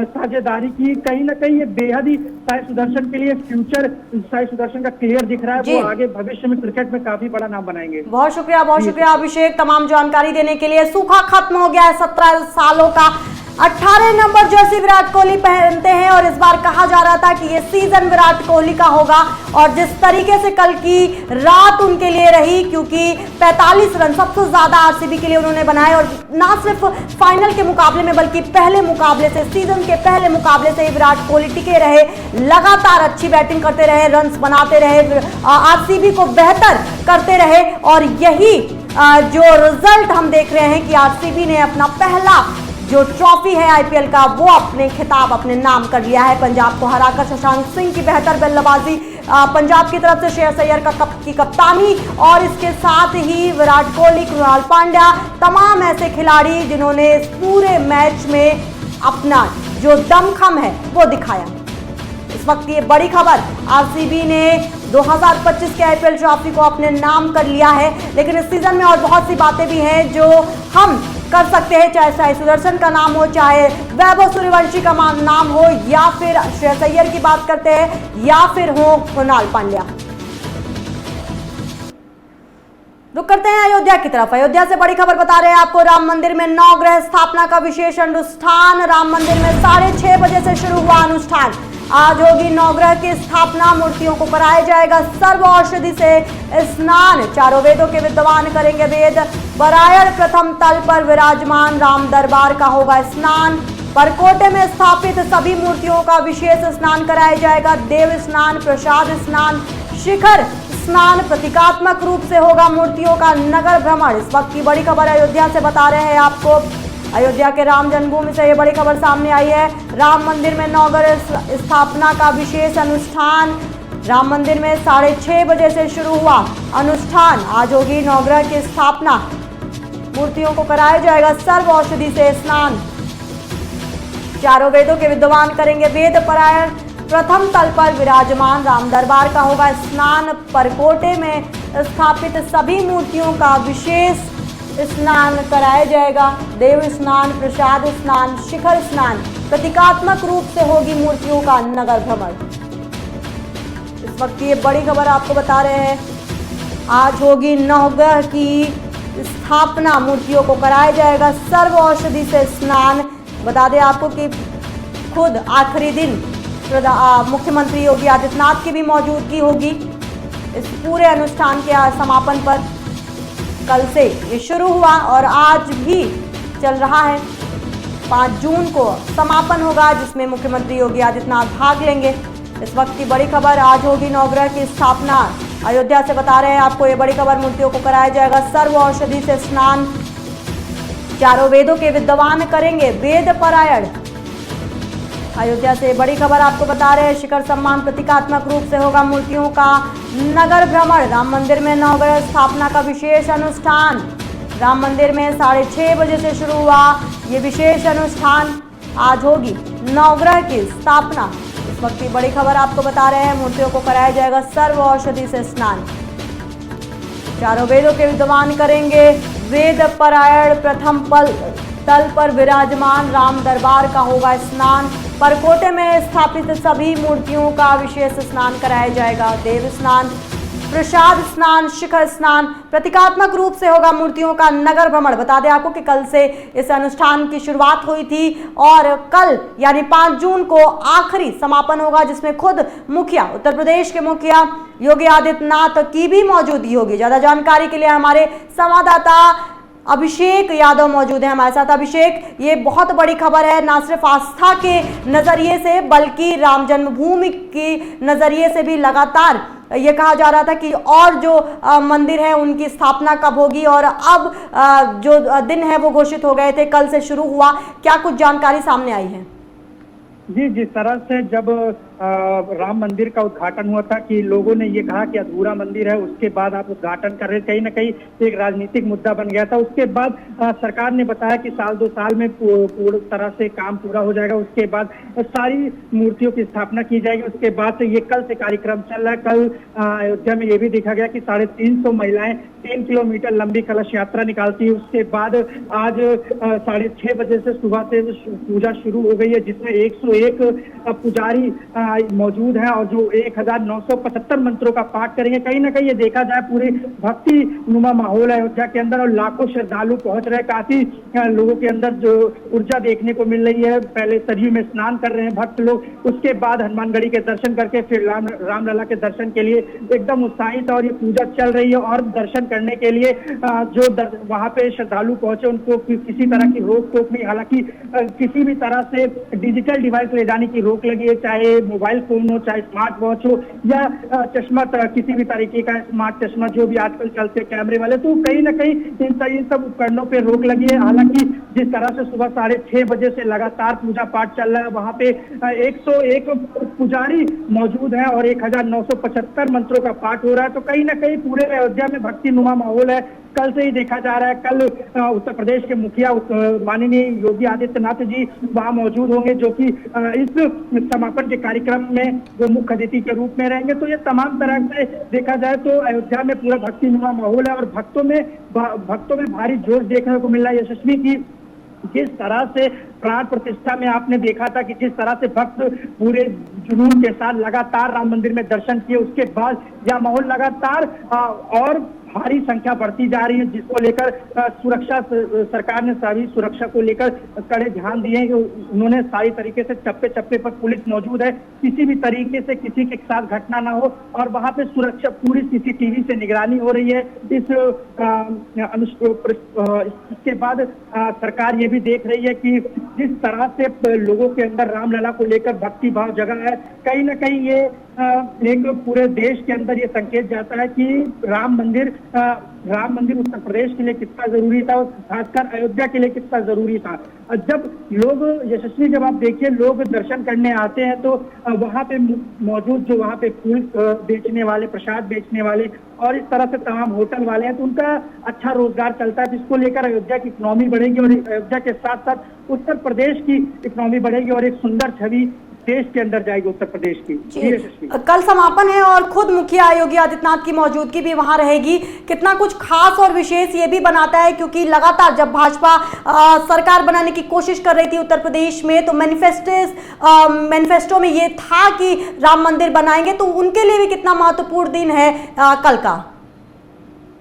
साझेदारी की, कहीं ना कहीं ये बेहद ही साई सुदर्शन के लिए फ्यूचर साई सुदर्शन का क्लियर दिख रहा है। वो आगे भविष्य में क्रिकेट में काफी बड़ा नाम बनाएंगे। बहुत शुक्रिया अभिषेक तमाम जानकारी देने के लिए। सूखा खत्म हो गया है 17 सालों का। 18 नंबर जर्सी विराट कोहली पहनते हैं और इस बार कहा जा रहा था कि ये सीजन विराट कोहली का होगा। और जिस तरीके से कल की रात उनके लिए रही, क्योंकि 45 रन सबसे ज्यादा आरसीबी के लिए उन्होंने बनाए और ना सिर्फ फाइनल के मुकाबले में बल्कि पहले मुकाबले से, सीजन के पहले मुकाबले से विराट कोहली टिके रहे, लगातार अच्छी बैटिंग करते रहे, रन्स बनाते रहे, आरसीबी को बेहतर करते रहे। और यही जो रिजल्ट हम देख रहे हैं कि आरसीबी ने अपना पहला जो ट्रॉफी है आईपीएल का वो अपने खिताब अपने नाम कर लिया है। पंजाब को हराकर शशांक सिंह की बेहतर बल्लेबाजी, पंजाब की तरफ से श्रेयस अय्यर की कप्तानी और इसके साथ ही विराट कोहली, कृणाल पांड्या, तमाम ऐसे खिलाड़ी जिन्होंने इस पूरे मैच में अपना जो दमखम है वो दिखाया। इस वक्त ये बड़ी खबर, आरसीबी ने 2025 के आईपीएल ट्रॉफी को अपने नाम कर लिया है। लेकिन इस सीजन में और बहुत सी बातें भी हैं जो हम कर सकते हैं, चाहे साई सुदर्शन का नाम हो, चाहे वैभव सूर्यवंशी का नाम हो, या फिर श्रेयस अय्यर की बात करते हैं, या फिर हो कृणाल पांड्या। रुक करते हैं अयोध्या की तरफ। अयोध्या से बड़ी खबर बता रहे हैं आपको, राम मंदिर में नवग्रह स्थापना का विशेष अनुष्ठान। राम मंदिर में 6:30 बजे से शुरू हुआ अनुष्ठान। आज होगी नवग्रह की स्थापना, मूर्तियों को कराया जाएगा सर्व औषधि से स्नान, चारों वेदों के विद्वान करेंगे वेद पारायण। प्रथम तल पर विराजमान राम दरबार का होगा स्नान। परकोटे में स्थापित सभी मूर्तियों का विशेष स्नान कराया जाएगा। देव स्नान, प्रसाद स्नान, शिखर स्नान, प्रतीकात्मक रूप से होगा मूर्तियों का नगर भ्रमण। इस वक्त की बड़ी खबर अयोध्या से बता रहे हैं आपको। अयोध्या के राम जन्मभूमि से ये बड़ी खबर सामने आई है। राम मंदिर में नवग्रह स्थापना का विशेष अनुष्ठान। राम मंदिर में 6:30 बजे से शुरू हुआ अनुष्ठान। आज होगी नवग्रह की स्थापना, मूर्तियों को कराया जाएगा सर्व औषधि से स्नान, चारों वेदों के विद्वान करेंगे वेद पारायण। प्रथम तल पर विराजमान राम दरबार का होगा स्नान। परकोटे में स्थापित सभी मूर्तियों का विशेष स्नान कराया जाएगा। देव स्नान, प्रसाद स्नान, शिखर स्नान, प्रतीकात्मक रूप से होगी मूर्तियों का नगर भ्रमण। इस वक्त ये बड़ी खबर आपको बता रहे हैं। आज होगी नवग्रह की स्थापना, मूर्तियों को कराया जाएगा सर्व औषधि से स्नान। बता दें आपको कि खुद आखिरी दिन मुख्यमंत्री योगी आदित्यनाथ की भी मौजूदगी होगी इस पूरे अनुष्ठान के समापन पर। कल से ये शुरू हुआ और आज भी चल रहा है। 5 जून को समापन होगा जिसमें मुख्यमंत्री योगी आदित्यनाथ भाग लेंगे। इस वक्त की बड़ी खबर, आज होगी नवग्रह की स्थापना। अयोध्या से बता रहे हैं आपको ये बड़ी खबर, मूर्तियों को कराया जाएगा सर्व औषधि से स्नान, चारों वेदों के विद्वान करेंगे वेद पारायण। अयोध्या से बड़ी खबर आपको बता रहे हैं, शिखर सम्मान, प्रतीकात्मक रूप से होगा मूर्तियों का नगर भ्रमण। राम मंदिर में नवग्रह स्थापना का विशेष अनुष्ठान। राम मंदिर में 6:30 बजे से शुरू हुआ ये विशेष अनुष्ठान। आज होगी नवग्रह की स्थापना। इस वक्त की बड़ी खबर आपको बता रहे हैं, मूर्तियों को कराया जाएगा सर्व औषधि से स्नान, चारों वेदों के विद्वान करेंगे वेद पारायण। प्रथम तल पर विराजमान राम दरबार का होगा स्नान। परकोटे में स्थापित सभी मूर्तियों का विशेष स्नान कराया जाएगा। देव स्नान, प्रसाद स्नान, शिखर स्नान, प्रतीकात्मक रूप से होगा मूर्तियों का नगर भ्रमण। बता दें आपको कि कल से इस अनुष्ठान की शुरुआत हुई थी और कल यानी 5 जून को आखिरी समापन होगा जिसमें खुद मुखिया, उत्तर प्रदेश के मुखिया योगी आदित्यनाथ की भी मौजूदगी होगी। ज्यादा जानकारी के लिए हमारे संवाददाता अभिषेक यादव मौजूद है हमारे साथ। अभिषेक, ये बहुत बड़ी खबर है, ना सिर्फ आस्था के नजरिए से बल्कि राम जन्मभूमि के नजरिए से भी लगातार ये कहा जा रहा था कि और जो मंदिर है उनकी स्थापना कब होगी और अब जो दिन है वो घोषित हो गए थे, कल से शुरू हुआ। क्या कुछ जानकारी सामने आई है? जी, जिस तरह से जब राम मंदिर का उद्घाटन हुआ था कि लोगों ने ये कहा कि अधूरा मंदिर है, उसके बाद आप उद्घाटन कर रहे, कहीं ना कहीं एक राजनीतिक मुद्दा बन गया था। उसके बाद सरकार ने बताया कि साल 2 साल में पूरी तरह से काम पूरा हो जाएगा। उसके बाद सारी मूर्तियों की स्थापना की जाएगी। उसके बाद से ये कल से कार्यक्रम चल रहा है। कल अयोध्या में ये भी देखा गया कि 350 महिलाएं 3 किलोमीटर लंबी कलश यात्रा निकालती है। उसके बाद आज 6:30 बजे से सुबह से पूजा शुरू हो गई है, जिसमें 101 पुजारी मौजूद हैं और जो 1975 मंत्रों का पाठ करेंगे। कहीं ना कहीं ये देखा जाए पूरी भक्ति नुमा माहौल है अयोध्या के अंदर और लाखों श्रद्धालु पहुंच रहे हैं। काफी लोगों के अंदर जो ऊर्जा देखने को मिल रही है। पहले सरयू में स्नान कर रहे हैं भक्त लोग, उसके बाद हनुमानगढ़ी के दर्शन करके फिर रामलला के दर्शन के लिए एकदम उत्साहित और ये पूजा चल रही है। और दर्शन करने के लिए जो वहां पे श्रद्धालु पहुंचे उनको किसी तरह की रोक टोक नहीं। हालांकि किसी भी तरह से डिजिटल डिवाइस ले जाने की रोक लगी है, चाहे मोबाइल फोन हो, चाहे स्मार्ट वॉच हो या चश्मा, किसी भी तरीके का स्मार्ट चश्मा जो भी आजकल चलते कैमरे वाले, तो कहीं ना कहीं इन सब उपकरणों पे रोक लगी है। हालांकि जिस तरह से सुबह 6:30 बजे से लगातार पूजा पाठ चल रहा है, वहां पे 101 पुजारी मौजूद है और 1975 मंत्रों का पाठ हो रहा है। तो कहीं ना कहीं पूरे अयोध्या में भक्ति नुमा माहौल है। कल से ही देखा जा रहा है, कल उत्तर प्रदेश के मुखिया माननीय योगी आदित्यनाथ जी वहां मौजूद होंगे, जो कि इस समापन के कार्यक्रम में वो मुख्य अतिथि के रूप में रहेंगे। तो ये तमाम तरह से देखा जाए तो अयोध्या में पूरा भक्ति नुमा माहौल है और भक्तों में भारी जोश देखने को मिल रहा है। यशस्वी की जिस तरह से प्राण प्रतिष्ठा में आपने देखा था कि जिस तरह से भक्त पूरे जुनून के साथ लगातार राम मंदिर में दर्शन किए, उसके बाद यह माहौल लगातार और भारी संख्या बढ़ती जा रही है, जिसको लेकर सुरक्षा सरकार ने सभी सुरक्षा को लेकर कड़े ध्यान दिए हैं। उन्होंने सारी तरीके से चप्पे चप्पे पर पुलिस मौजूद है, किसी भी तरीके से किसी के साथ घटना ना हो और वहां पे सुरक्षा पूरी सीसीटीवी से निगरानी हो रही है। इसके बाद सरकार ये भी देख रही है कि जिस तरह से लोगों के अंदर रामलला को लेकर भक्ति भाव जगा है, कहीं ना कहीं ये एक पूरे देश के अंदर ये संकेत जाता है कि राम मंदिर उत्तर प्रदेश के लिए कितना जरूरी था और खासकर अयोध्या के लिए कितना जरूरी था। जब लोग यशस्वी, जब आप देखिए लोग दर्शन करने आते हैं तो वहां पे मौजूद जो वहां पे फूल बेचने वाले, प्रसाद बेचने वाले और इस तरह से तमाम होटल वाले हैं, तो उनका अच्छा रोजगार चलता है, जिसको लेकर अयोध्या की इकोनॉमी बढ़ेगी और अयोध्या के साथ साथ उत्तर प्रदेश की इकोनॉमी बढ़ेगी और एक सुंदर छवि देश के अंदर जाएगी उत्तर प्रदेश की। कल समापन है और खुद मुखिया योगी आदित्यनाथ की मौजूदगी भी वहां रहेगी। कितना कुछ खास और विशेष ये भी बनाता है, क्योंकि लगातार जब भाजपा सरकार बनाने की कोशिश कर रही थी उत्तर प्रदेश में, तो मैनिफेस्टो में ये था कि राम मंदिर बनाएंगे, तो उनके लिए भी कितना महत्वपूर्ण दिन है कल का।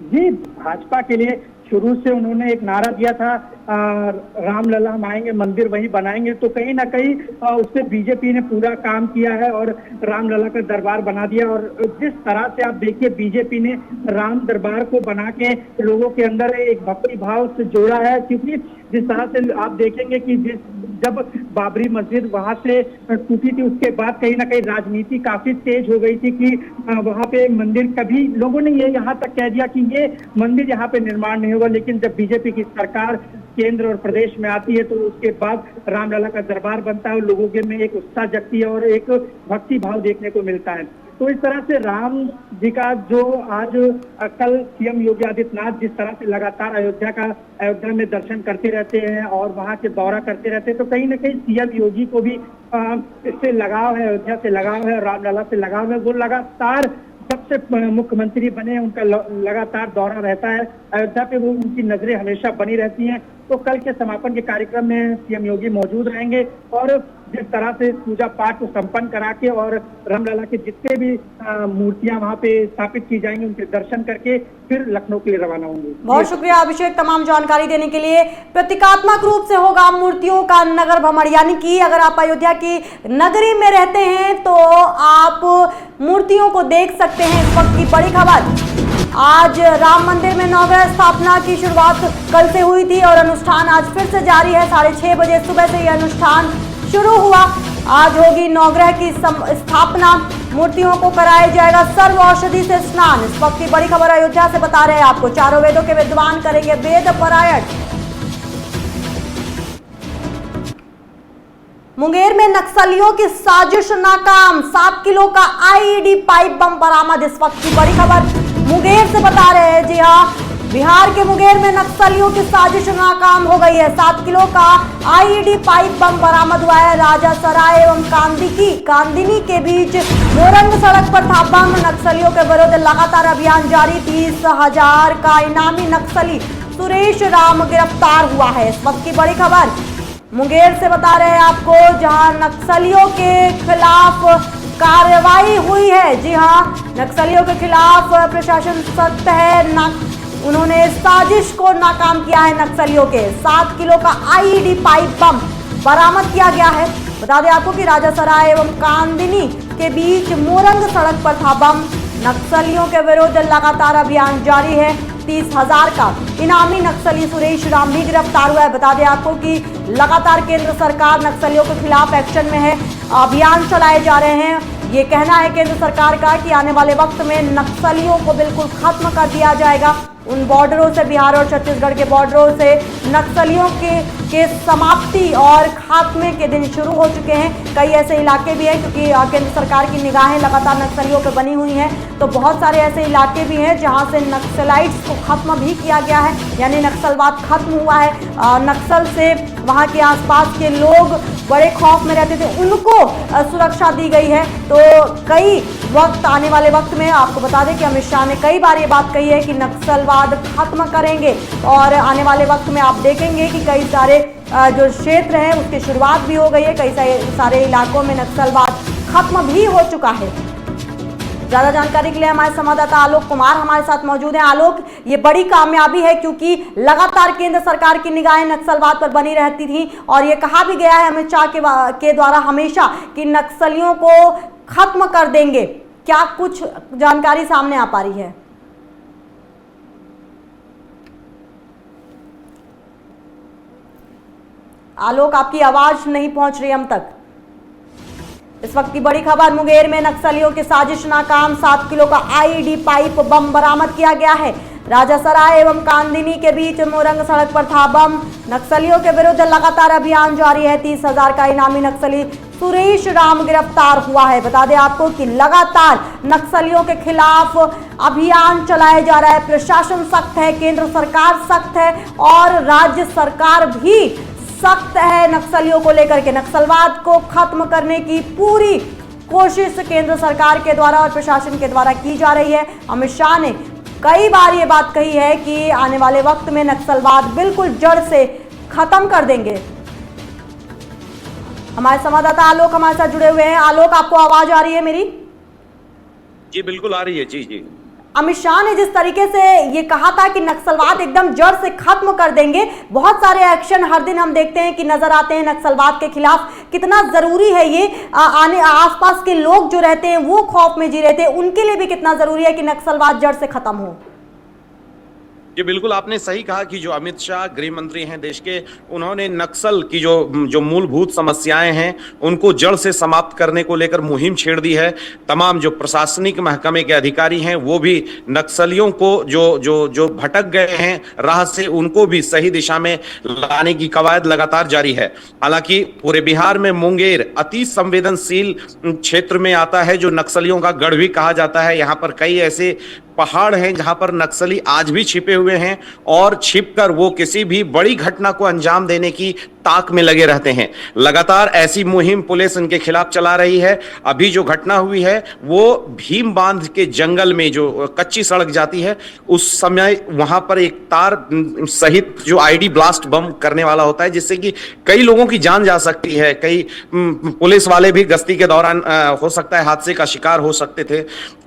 जी, भाजपा के लिए शुरू से उन्होंने एक नारा दिया था, रामलला हम आएंगे, मंदिर वहीं बनाएंगे। तो कहीं ना कहीं उससे बीजेपी ने पूरा काम किया है और रामलला का दरबार बना दिया। और जिस तरह से आप देखिए बीजेपी ने राम दरबार को बना के लोगों के अंदर एक भक्ति भाव से जोड़ा है, क्योंकि जिस तरह से आप देखेंगे कि जब बाबरी मस्जिद वहां से टूटी थी, उसके बाद कहीं ना कहीं राजनीति काफी तेज हो गई थी कि वहां पे मंदिर, कभी लोगों ने ये यहाँ तक कह दिया कि ये मंदिर यहाँ पे निर्माण नहीं होगा। लेकिन जब बीजेपी की सरकार केंद्र और प्रदेश में आती है तो उसके बाद रामलला का दरबार बनता है और लोगों के में एक उत्साह जगती है और एक भक्ति भाव देखने को मिलता है। तो इस तरह से राम जी का जो आज कल सीएम योगी आदित्यनाथ जिस तरह से लगातार अयोध्या में दर्शन करते रहते हैं और वहां के दौरा करते रहते हैं, तो कहीं ना कहीं सीएम योगी को भी इससे लगाव है, अयोध्या से लगाव है और रामलला से लगाव है। वो लगातार जब से मुख्यमंत्री बने उनका लगातार दौरा रहता है अयोध्या पे, वो उनकी नजरें हमेशा बनी रहती हैं। तो कल के समापन के कार्यक्रम में सीएम योगी मौजूद रहेंगे और जिस तरह से पूजा पाठ को संपन्न करा के और रामलला के जितने भी मूर्तियां वहां पे स्थापित की जाएंगी उनके दर्शन करके फिर लखनऊ के लिए रवाना होंगे। बहुत शुक्रिया अभिषेक तमाम जानकारी देने के लिए। प्रतीकात्मक रूप से होगा मूर्तियों का नगर भ्रमण, यानी कि अगर आप अयोध्या की नगरी में रहते हैं तो आप मूर्तियों को देख सकते हैं। इस वक्त की बड़ी खबर, आज राम मंदिर में नवग्रह स्थापना की शुरुआत कल से हुई थी और अनुष्ठान आज फिर से जारी है। 6:30 बजे सुबह से यह अनुष्ठान शुरू हुआ। आज होगी नवग्रह की स्थापना, मूर्तियों को कराया जाएगा सर्व औषधि से स्नान। इस वक्त की बड़ी खबर अयोध्या से बता रहे हैं आपको, चारों वेदों के विद्वान करेंगे वेद पारायण। मुंगेर में नक्सलियों की साजिश नाकाम, 7 किलो का आईईडी पाइप बम बरामद। इस वक्त की बड़ी खबर मुंगेर से बता रहे हैं। जी हाँ, बिहार के मुंगेर में नक्सलियों की साजिश नाकाम हो गई है। 7 किलो का आईईडी पाइप बम बरामद हुआ है। राजासराय एवं कांदिनी के बीच मोरंग सड़क पर था बम। नक्सलियों के विरुद्ध लगातार अभियान जारी। 30,000 का इनामी नक्सली सुरेश राम गिरफ्तार हुआ है। इस वक्त की बड़ी खबर मुंगेर से बता रहे हैं आपको, जहां नक्सलियों के खिलाफ कार्रवाई हुई है। जी हां, नक्सलियों के खिलाफ प्रशासन सख्त है। उन्होंने साजिश को नाकाम किया है। नक्सलियों के 7 किलो का आईईडी पाइप बम बरामद किया गया है। बता दें आपको कि राजासराय एवं कांदिनी के बीच मोरंग सड़क पर था बम। नक्सलियों के विरुद्ध लगातार अभियान जारी है। 30,000 का इनामी नक्सली सुरेश राम भी गिरफ्तार हुआ है। बता दें आपको कि लगातार केंद्र सरकार नक्सलियों के खिलाफ एक्शन में है, अभियान चलाए जा रहे हैं। ये कहना है केंद्र सरकार का कि आने वाले वक्त में नक्सलियों को बिल्कुल खत्म कर दिया जाएगा। उन बॉर्डरों से, बिहार और छत्तीसगढ़ के बॉर्डरों से नक्सलियों के समाप्ति और खात्मे के दिन शुरू हो चुके हैं। कई ऐसे इलाके भी हैं, क्योंकि केंद्र सरकार की निगाहें लगातार नक्सलियों पर बनी हुई हैं, तो बहुत सारे ऐसे इलाके भी हैं जहां से नक्सलाइट्स को खत्म भी किया गया है, यानी नक्सलवाद खत्म हुआ है। नक्सल से वहां के आसपास के लोग बड़े खौफ में रहते थे, उनको सुरक्षा दी गई है। तो कई वक्त, आने वाले वक्त में आपको बता दें कि अमित शाह ने कई बार ये बात कही है कि नक्सलवाद खत्म करेंगे, और आने वाले वक्त में आप देखेंगे कि कई सारे जो क्षेत्र हैं उसकी शुरुआत भी हो गई है। कई सारे इलाकों में नक्सलवाद खत्म भी हो चुका है। ज्यादा जानकारी के लिए हमारे संवाददाता आलोक कुमार हमारे साथ मौजूद हैं। आलोक, ये बड़ी कामयाबी है, क्योंकि लगातार केंद्र सरकार की निगाहें नक्सलवाद पर बनी रहती थी, और ये कहा भी गया है अमित शाह के द्वारा हमेशा कि नक्सलियों को खत्म कर देंगे। क्या कुछ जानकारी सामने आ पा रही है? आलोक, आपकी आवाज नहीं पहुंच रही हम तक। इस वक्त की बड़ी खबर मुंगेर में नक्सलियों की साजिश नाकाम, 7 किलो का आईईडी पाइप बम बरामद किया गया है। राजासराय एवं कांदिनी के बीच मोरंग सड़क पर था बम। नक्सलियों के विरुद्ध लगातार अभियान जारी है। 30,000 का इनामी नक्सली सुरेश राम गिरफ्तार हुआ है। बता दें आपको कि लगातार नक्सलियों के खिलाफ अभियान चलाया जा रहा है। प्रशासन सख्त है, केंद्र सरकार सख्त है, और राज्य सरकार भी सख्त है नक्सलियों को लेकर के। नक्सलवाद को खत्म करने की पूरी कोशिश केंद्र सरकार के द्वारा और प्रशासन के द्वारा की जा रही है। अमित शाह ने कई बार ये बात कही है कि आने वाले वक्त में नक्सलवाद बिल्कुल जड़ से खत्म कर देंगे। हमारे संवाददाता आलोक हमारे साथ जुड़े हुए हैं। आलोक, आपको आवाज आ रही है मेरी? जी बिल्कुल आ रही है। जी जी, अमित शाह ने जिस तरीके से ये कहा था कि नक्सलवाद एकदम जड़ से खत्म कर देंगे, बहुत सारे एक्शन हर दिन हम देखते हैं कि नजर आते हैं नक्सलवाद के खिलाफ। कितना जरूरी है ये, आने आसपास के लोग जो रहते हैं वो खौफ में जी रहे थे, उनके लिए भी कितना जरूरी है कि नक्सलवाद जड़ से खत्म हो? जी बिल्कुल आपने सही कहा कि जो अमित शाह गृह मंत्री हैं देश के, उन्होंने नक्सल की जो मूलभूत समस्याएं हैं उनको जड़ से समाप्त करने को लेकर मुहिम छेड़ दी है। तमाम जो प्रशासनिक महकमे के अधिकारी हैं वो भी नक्सलियों को जो भटक गए हैं राह से, उनको भी सही दिशा में लाने की कवायद लगातार जारी है। हालांकि पूरे बिहार में मुंगेर अति संवेदनशील क्षेत्र में आता है, जो नक्सलियों का गढ़ भी कहा जाता है। यहाँ पर कई ऐसे पहाड़ हैं जहां पर नक्सली आज भी छिपे हुए हैं, और छिपकर वो किसी भी बड़ी घटना को अंजाम देने की ताक में लगे रहते हैं। लगातार ऐसी मुहिम पुलिस इनके खिलाफ चला रही है। अभी जो घटना हुई है वो भीम बांध के जंगल में जो कच्ची सड़क जाती है, उस समय वहां पर एक तार सहित जो आईडी ब्लास्ट बम करने वाला होता है, जिससे कि कई लोगों की जान जा सकती है। कई पुलिस वाले भी गश्ती के दौरान हो सकता है हादसे का शिकार हो सकते थे,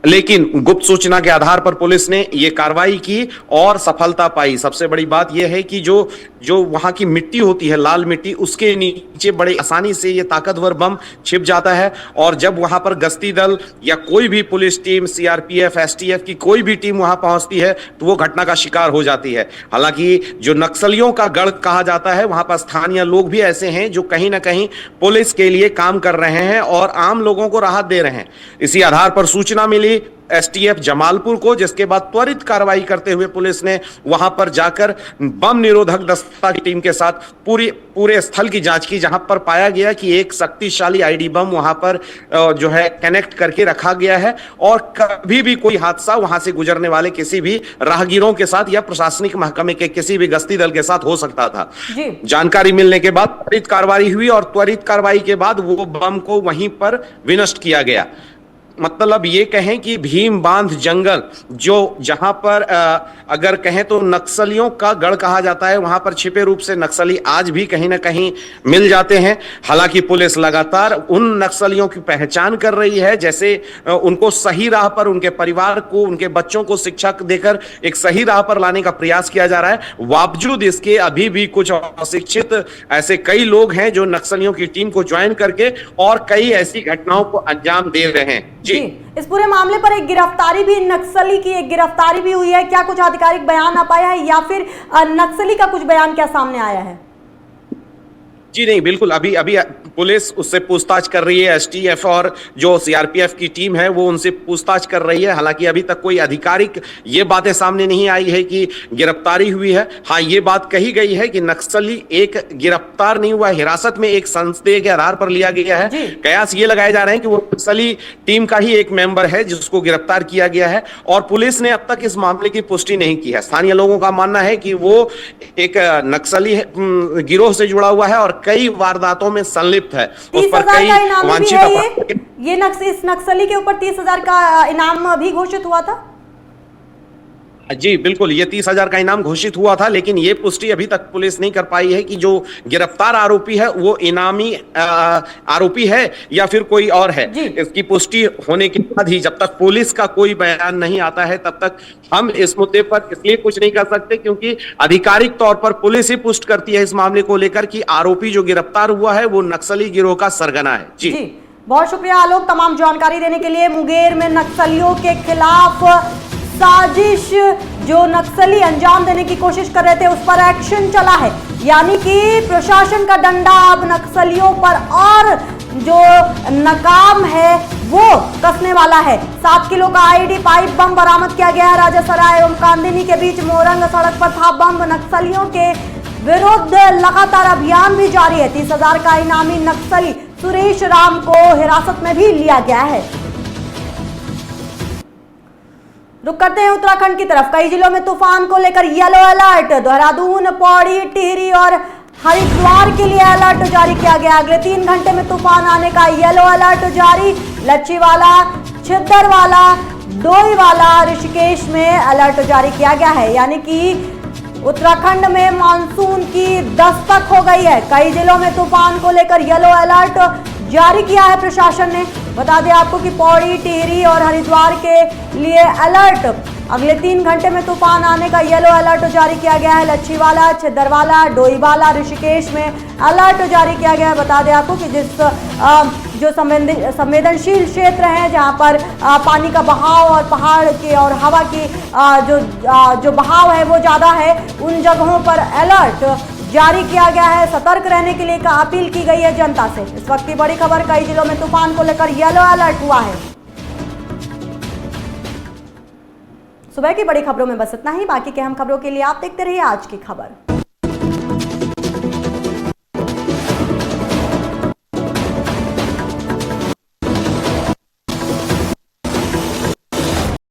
लेकिन गुप्त सूचना के आधार पर पुलिस ने यह कार्रवाई की और सफलता पाई। सबसे बड़ी बात यह है कि जो वहां की मिट्टी होती है, लाल मिट्टी, उसके नीचे बड़े आसानी से ये ताकतवर बम छिप जाता है, और जब वहां पर गश्ती दल या कोई भी पुलिस टीम, सीआरपीएफ, एसटीएफ की कोई भी टीम वहां पहुंचती है तो वो घटना का शिकार हो जाती है। हालांकि जो नक्सलियों का गढ़ कहा जाता है, वहां पर स्थानीय लोग भी ऐसे हैं जो कहीं ना कहीं पुलिस के लिए काम कर रहे हैं और आम लोगों को राहत दे रहे हैं। इसी आधार पर सूचना मिली, एसटीएफ जमालपुर को, जिसके बाद त्वरित कार्रवाई करते हुए पुलिस ने वहां पर जाकर बम निरोधक दस्ता की टीम के साथ पूरे स्थल की जांच की, जहां पर पाया गया कि एक शक्तिशाली आईडी बम वहां पर जो है कनेक्ट करके रखा गया है और कभी भी कोई हादसा वहां से गुजरने वाले किसी भी राहगीरों के साथ या प्रशासनिक महकमे के किसी भी गश्ती दल के साथ हो सकता था। जानकारी मिलने के बाद त्वरित कार्रवाई हुई और त्वरित कार्रवाई के बाद वो बम को वहीं पर विनष्ट किया गया। मतलब ये कहें कि भीम बांध जंगल जो जहां पर अगर कहें तो नक्सलियों का गढ़ कहा जाता है, वहां पर छिपे रूप से नक्सली आज भी कहीं ना कहीं मिल जाते हैं। हालांकि पुलिस लगातार उन नक्सलियों की पहचान कर रही है, जैसे उनको सही राह पर, उनके परिवार को, उनके बच्चों को शिक्षा देकर एक सही राह पर लाने का प्रयास किया जा रहा है। बावजूद इसके अभी भी कुछ अशिक्षित ऐसे कई लोग हैं जो नक्सलियों की टीम को ज्वाइन करके और कई ऐसी घटनाओं को अंजाम दे रहे हैं। जी, इस पूरे मामले पर एक गिरफ्तारी भी, नक्सली की एक गिरफ्तारी भी हुई है। क्या कुछ आधिकारिक बयान आ पाया है या फिर नक्सली का कुछ बयान क्या सामने आया है? जी नहीं, बिल्कुल अभी पुलिस उससे पूछताछ कर रही है। एसटीएफ और जो सीआरपीएफ की टीम है वो उनसे पूछताछ कर रही है। हालांकि अभी तक कोई आधिकारिक ये बातें सामने नहीं आई है कि गिरफ्तारी हुई है। हाँ, ये बात कही गई है कि नक्सली एक गिरफ्तार नहीं हुआ, हिरासत में एक संदेह के आधार पर लिया गया है। कयास ये लगाए जा रहे हैं कि वो नक्सली टीम का ही एक मेंबर है जिसको गिरफ्तार किया गया है और पुलिस ने अब तक इस मामले की पुष्टि नहीं की है। स्थानीय लोगों का मानना है कि वो एक नक्सली गिरोह से जुड़ा हुआ है और कई वारदातों में संलिप्त है। उस पर कई वांछित इस नक्सली के ऊपर 30,000 का इनाम भी घोषित हुआ था। जी बिल्कुल, ये 30,000 का इनाम घोषित हुआ था, लेकिन ये पुष्टि अभी तक पुलिस नहीं कर पाई है कि जो गिरफ्तार आरोपी है वो इनामी आरोपी है या फिर कोई और है। इसकी पुष्टि होने के बाद ही, जब तक पुलिस का कोई बयान नहीं आता है तब तक हम इस मुद्दे पर इसलिए कुछ नहीं कर सकते क्योंकि आधिकारिक तौर पर पुलिस ही पुष्ट करती है इस मामले को लेकर कि आरोपी जो गिरफ्तार हुआ है वो नक्सली गिरोह का सरगना है। जी, बहुत शुक्रिया आलोक तमाम जानकारी देने के लिए। मुंगेर में नक्सलियों के खिलाफ साजिश जो नक्सली अंजाम देने की कोशिश कर रहे थे उस पर एक्शन चला है, यानी कि प्रशासन का डंडा अब नक्सलियों पर और जो नाकाम है वो कसने वाला है। 7 किलो का आईडी पाइप बम बरामद किया गया है। राजासराय एवं कांदिनी के बीच मोरंग सड़क पर था बम। नक्सलियों के विरुद्ध लगातार अभियान भी जारी है। 30,000 का इनामी नक्सली सुरेश राम को हिरासत में भी लिया गया है। रुक करते हैं उत्तराखंड की तरफ। कई जिलों में तूफान को लेकर येलो अलर्ट। देहरादून, पौड़ी, टिहरी और हरिद्वार के लिए अलर्ट जारी किया गया। अगले 3 घंटे में तूफान आने का येलो अलर्ट जारी। लच्छीवाला, छिद्दरवाला, डोईवाला, ऋषिकेश में अलर्ट जारी किया गया है, यानी कि उत्तराखंड में मानसून की दस्तक हो गई है। कई जिलों में तूफान को लेकर येलो अलर्ट जारी किया है प्रशासन ने। बता दें आपको कि पौड़ी, टिहरी और हरिद्वार के लिए अलर्ट, अगले 3 घंटे में तूफान आने का येलो अलर्ट जारी किया गया है। लच्छीवाला, छिद्दरवाला, डोईवाला, ऋषिकेश में अलर्ट जारी किया गया है। बता दें आपको कि जो संवेदनशील क्षेत्र हैं जहां पर पानी का बहाव और पहाड़ की और हवा की जो बहाव है वो ज़्यादा है, उन जगहों पर अलर्ट जारी किया गया है। सतर्क रहने के लिए का अपील की गई है जनता से। इस वक्त की बड़ी खबर, कई जिलों में तूफान को लेकर येलो अलर्ट हुआ है। सुबह की बड़ी खबरों में बस इतना ही। बाकी के अहम खबरों के लिए आप देखते रहिए आज की खबर।